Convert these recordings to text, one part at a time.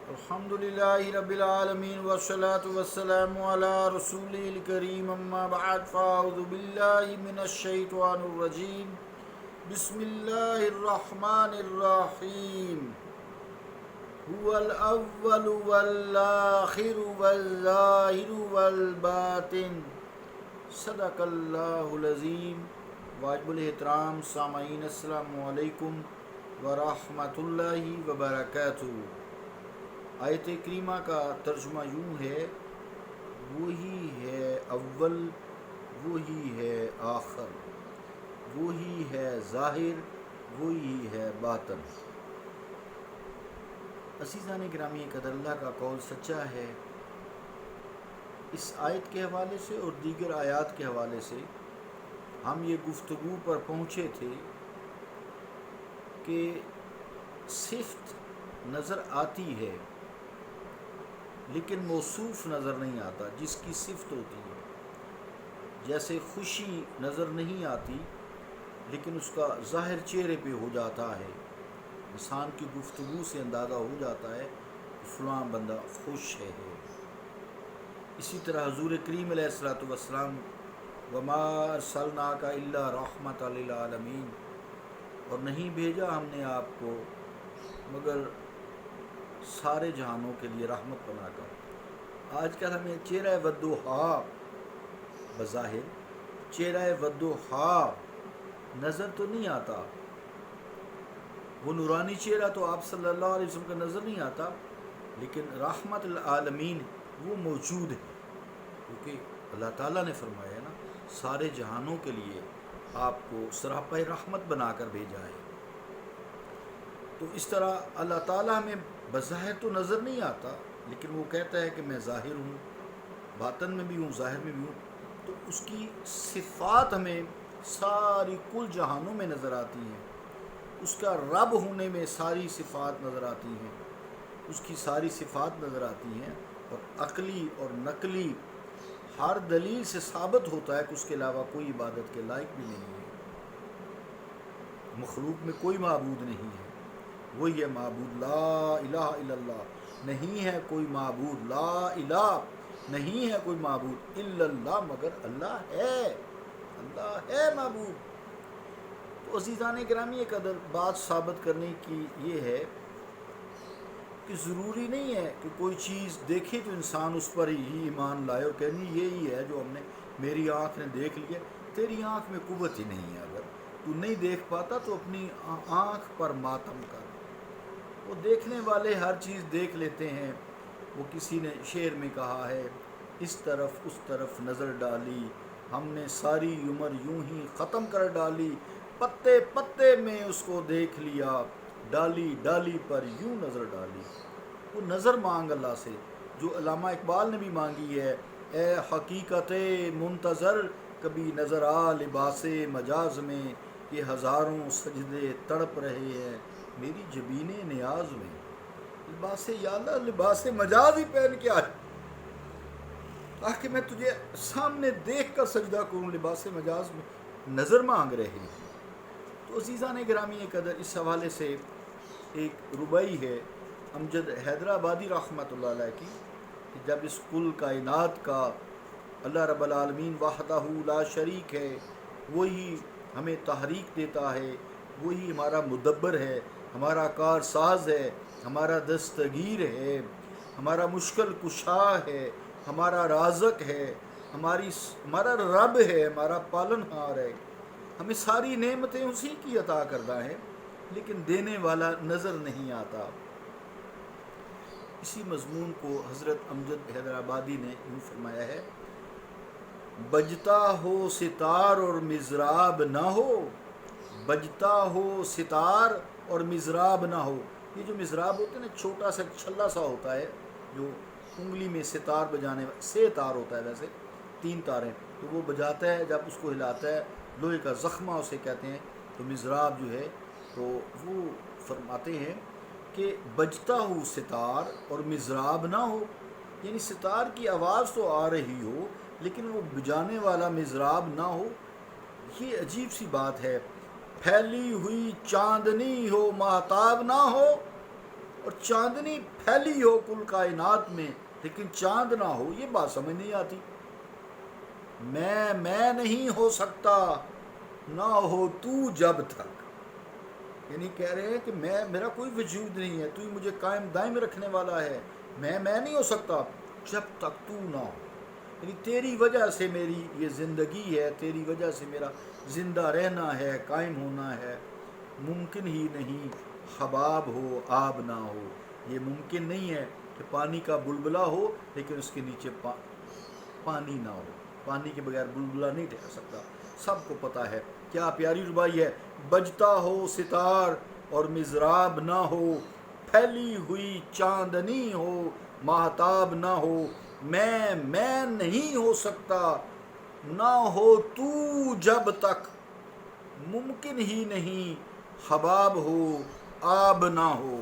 الحمد لله رب العالمين والصلاة والسلام على رسوله الكريم أما بعد فأعوذ بالله من الشيطان الرجيم بسم الله الرحمن الرحيم هو الأول والآخر والظاهر والباطن صدق الله العظيم واجب الاحترام سامعین السلام علیکم ورحمۃ اللہ وبرکاتہ۔ آیت کریمہ کا ترجمہ یوں ہے، وہی ہے اول، وہی ہے آخر، وہی ہے ظاہر، وہی ہے باطن۔ عزیزان گرامی قدر، اللہ کا قول سچا ہے۔ اس آیت کے حوالے سے اور دیگر آیات کے حوالے سے ہم یہ گفتگو پر پہنچے تھے کہ صفت نظر آتی ہے لیکن موصوف نظر نہیں آتا جس کی صفت ہوتی ہے۔ جیسے خوشی نظر نہیں آتی لیکن اس کا ظاہر چہرے پہ ہو جاتا ہے، انسان کی گفتگو سے اندازہ ہو جاتا ہے کہ فلاں بندہ خوش ہے۔ اسی طرح حضور کریم علیہ الصلوۃ والسلام وما ارسلناک الا رحمۃ للعالمین، اور نہیں بھیجا ہم نے آپ کو مگر سارے جہانوں کے لیے رحمت بنا کر۔ آج کل ہمیں چہرہ وضحا، بظاہر چہرہ وضحا نظر تو نہیں آتا، وہ نورانی چہرہ تو آپ صلی اللہ علیہ وسلم کا نظر نہیں آتا، لیکن رحمت للعالمین وہ موجود ہے، کیونکہ اللہ تعالیٰ نے فرمایا ہے نا، سارے جہانوں کے لیے آپ کو سراپا رحمت بنا کر بھیجا ہے۔ تو اس طرح اللہ تعالیٰ ہمیں بظاہر تو نظر نہیں آتا، لیکن وہ کہتا ہے کہ میں ظاہر ہوں، باطن میں بھی ہوں، ظاہر میں بھی ہوں۔ تو اس کی صفات ہمیں ساری کل جہانوں میں نظر آتی ہیں، اس کا رب ہونے میں ساری صفات نظر آتی ہیں، اس کی ساری صفات نظر آتی ہیں، اور عقلی اور نقلی ہر دلیل سے ثابت ہوتا ہے کہ اس کے علاوہ کوئی عبادت کے لائق بھی نہیں ہے، مخلوق میں کوئی معبود نہیں ہے، وہی ہے معبود، لا الہ الا اللہ، نہیں ہے کوئی معبود، لا الہ نہیں ہے کوئی معبود الا اللہ، مگر اللہ ہے، اللہ ہے معبود۔ تو عزیزان گرامی قدر، بات ثابت کرنے کی یہ ہے کہ ضروری نہیں ہے کہ کوئی چیز دیکھے تو انسان اس پر ہی ایمان لائے اور کہنی یہی ہے جو ہم نے، میری آنکھ نے دیکھ لیا۔ تیری آنکھ میں قوت ہی نہیں ہے، اگر تو نہیں دیکھ پاتا تو اپنی آنکھ پر ماتم کر۔ وہ دیکھنے والے ہر چیز دیکھ لیتے ہیں۔ وہ کسی نے شعر میں کہا ہے، اس طرف اس طرف نظر ڈالی ہم نے ساری عمر یوں ہی ختم کر ڈالی، پتے پتے میں اس کو دیکھ لیا، ڈالی ڈالی پر یوں نظر ڈالی۔ وہ نظر مانگ اللہ سے، جو علامہ اقبال نے بھی مانگی ہے، اے حقیقت منتظر کبھی نظر آ لباس مجاز میں، یہ ہزاروں سجدے تڑپ رہے ہیں میری جبین نیاز میں۔ لباس یا اللہ، لباس مجاز ہی پہن کے آئے تاکہ میں تجھے سامنے دیکھ کر سجدہ کروں، لباس مجاز میں نظر مانگ رہے ہیں۔ تو عزیزان گرامی قدر، اس حوالے سے ایک ربائی ہے امجد حیدرآبادی رحمۃ اللہ علیہ کی، کہ جب اس کل کائنات کا اللہ رب العالمین وحدہ لا شریک ہے، وہی ہمیں تحریک دیتا ہے، وہی ہمارا مدبر ہے، ہمارا کار ساز ہے، ہمارا دستگیر ہے، ہمارا مشکل کشا ہے، ہمارا رازق ہے، ہمارا رب ہے، ہمارا پالن ہار ہے، ہمیں ساری نعمتیں اسی کی عطا کردہ ہیں، لیکن دینے والا نظر نہیں آتا۔ اسی مضمون کو حضرت امجد حیدرآبادی نے یوں فرمایا ہے، بجتا ہو ستار اور مضراب نہ ہو، بجتا ہو ستار اور مضراب نہ ہو۔ یہ جو مضراب ہوتے ہیں نا، چھوٹا سا چھلا سا ہوتا ہے جو انگلی میں ستار بجانے، سے تار ہوتا ہے، ویسے 3 تاریں، تو وہ بجاتا ہے، جب اس کو ہلاتا ہے، لوہے کا زخمہ اسے کہتے ہیں۔ تو مضراب جو ہے، تو وہ فرماتے ہیں کہ بجتا ہو ستار اور مضراب نہ ہو، یعنی ستار کی آواز تو آ رہی ہو لیکن وہ بجانے والا مضراب نہ ہو۔ یہ عجیب سی بات ہے، پھیلی ہوئی چاندنی ہو ماہتاب نہ ہو، اور چاندنی پھیلی ہو کل کائنات میں لیکن چاند نہ ہو، یہ بات سمجھ نہیں آتی۔ میں نہیں ہو سکتا نہ ہو تو جب تک، یعنی کہہ رہے ہیں کہ میرا کوئی وجود نہیں ہے، تو ہی مجھے قائم دائم رکھنے والا ہے، میں نہیں ہو سکتا جب تک تو نہ ہو، یعنی تیری وجہ سے میری یہ زندگی ہے، تیری وجہ سے میرا زندہ رہنا ہے، قائم ہونا ہے۔ ممکن ہی نہیں حباب ہو آب نہ ہو، یہ ممکن نہیں ہے کہ پانی کا بلبلہ ہو لیکن اس کے نیچے پانی نہ ہو، پانی کے بغیر بلبلہ نہیں ٹھہر سکتا، سب کو پتہ ہے۔ کیا پیاری ربائی ہے، بجتا ہو ستار اور مضراب نہ ہو، پھیلی ہوئی چاندنی ہو ماہتاب نہ ہو، میں نہیں ہو سکتا نہ ہو تو جب تک، ممکن ہی نہیں حباب ہو آب نہ ہو۔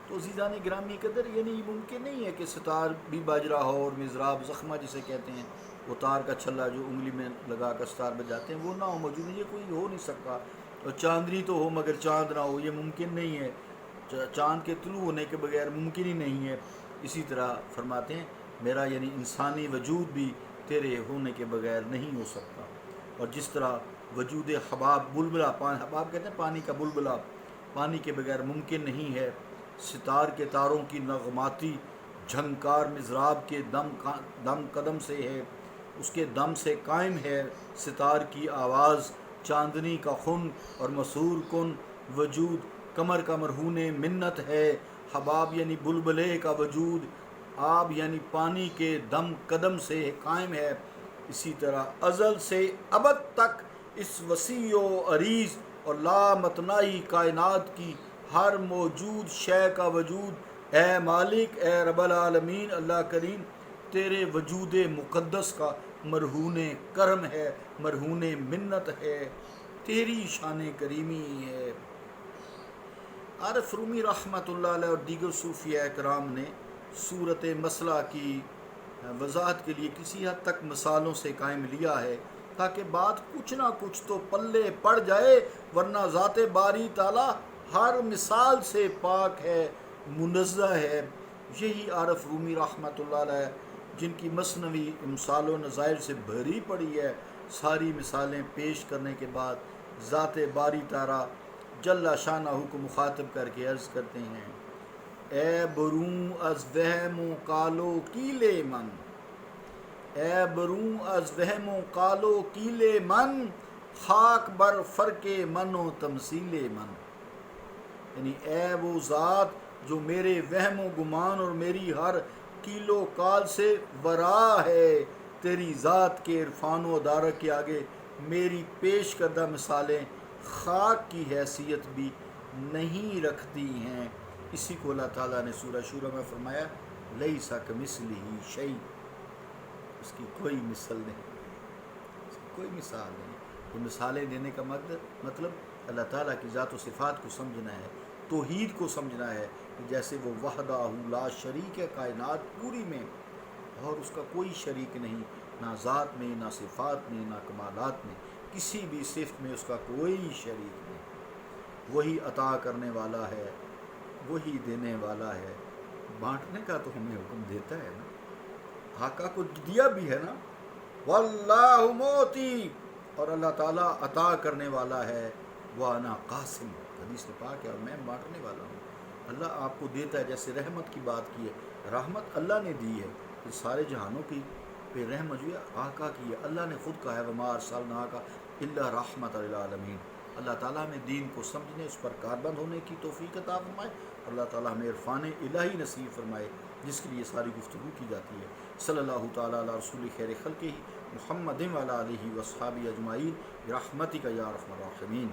تو عزیزان گرامی قدر، یعنی ممکن نہیں ہے کہ ستار بھی بج رہا ہو اور مضراب زخمہ جسے کہتے ہیں وہ تار کا چھلا جو انگلی میں لگا کر ستار بجاتے ہیں وہ نہ ہو موجود ہے، یہ کوئی ہو نہیں سکتا۔ اور چاندنی تو ہو مگر چاند نہ ہو، یہ ممکن نہیں ہے، چاند کے طلوع ہونے کے بغیر ممکن ہی نہیں ہے۔ اسی طرح فرماتے ہیں میرا یعنی انسانی وجود بھی تیرے ہونے کے بغیر نہیں ہو سکتا، اور جس طرح وجود حباب بلبلہ، حباب کہتے ہیں پانی کا بلبلہ، پانی کے بغیر ممکن نہیں ہے، ستار کے تاروں کی نغماتی جھنکار مضراب کے دم قدم سے ہے، اس کے دم سے قائم ہے ستار کی آواز، چاندنی کا خن اور مسور کن وجود کمر کا مرہون منت ہے، حباب یعنی بلبلے کا وجود، آب یعنی پانی کے دم قدم سے قائم ہے۔ اسی طرح ازل سے ابد تک اس وسیع و عریض اور لامتناہی کائنات کی ہر موجود شے کا وجود، اے مالک، اے رب العالمین اللہ کریم، تیرے وجود مقدس کا مرہون کرم ہے، مرہون منت ہے، تیری شان کریمی ہے۔ عارف رومی رحمۃ اللہ علیہ اور دیگر صوفیاء کرام نے صورت مسئلہ کی وضاحت کے لیے کسی حد تک مثالوں سے قائم لیا ہے تاکہ بات کچھ نہ کچھ تو پلے پڑ جائے، ورنہ ذات باری تعالیٰ ہر مثال سے پاک ہے، منزہ ہے۔ یہی عارف رومی رحمۃ اللہ علیہ جن کی مثنوی مثال و نظائر سے بھری پڑی ہے، ساری مثالیں پیش کرنے کے بعد ذات باری تعالیٰ جل شانہ کو مخاطب کر کے عرض کرتے ہیں، اے بروں از وہم و قالو کیلے من، اے بروں از وہم و قالو کیلے من، خاک بر فرق من و تمثیل من، یعنی اے وہ ذات جو میرے وہم و گمان اور میری ہر کیل و کال سے ورا ہے، تیری ذات کے عرفان و ادارہ کے آگے میری پیش کردہ مثالیں خاک کی حیثیت بھی نہیں رکھتی ہیں۔ اسی کو اللہ تعالیٰ نے سورہ شورى میں فرمایا، لیس کمثلہ شیء، اس کی کوئی مثل نہیں، اس کی کوئی مثال نہیں۔ یہ مثالیں دینے کا مطلب اللہ تعالیٰ کی ذات و صفات کو سمجھنا ہے، توحید کو سمجھنا ہے کہ جیسے وہ وحدہ لا شریک ہے کائنات پوری میں، اور اس کا کوئی شریک نہیں، نہ ذات میں، نہ صفات میں، نہ کمالات میں، کسی بھی صفت میں اس کا کوئی شریک نہیں۔ وہی عطا کرنے والا ہے، وہی دینے والا ہے، بانٹنے کا تو ہمیں حکم دیتا ہے نا، آقا کو دیا بھی ہے نا، واللہ موتی، اور اللہ تعالیٰ عطا کرنے والا ہے، وانا قاسم، حدیث پاک ہے، اور میں بانٹنے والا ہوں۔ اللہ آپ کو دیتا ہے، جیسے رحمت کی بات کی ہے، رحمت اللہ نے دی ہے، کہ سارے جہانوں کی پہ رحمت جو ہے آقا کی ہے، اللہ نے خود کہا ہے وما ارسلناک الا رحمت للعالمین۔ اللہ تعالیٰ ہمیں دین کو سمجھنے، اس پر کاربند ہونے کی توفیق عطا فرمائے، اللہ تعالیٰ ہمیں عرفان الہی نصیب فرمائے، جس کے لیے ساری گفتگو کی جاتی ہے۔ صلی اللہ تعالیٰ علی رسول خیر خلقہ محمد وعلی آلہ وصحبہ اجمعین برحمتک یا ارحم الراحمین۔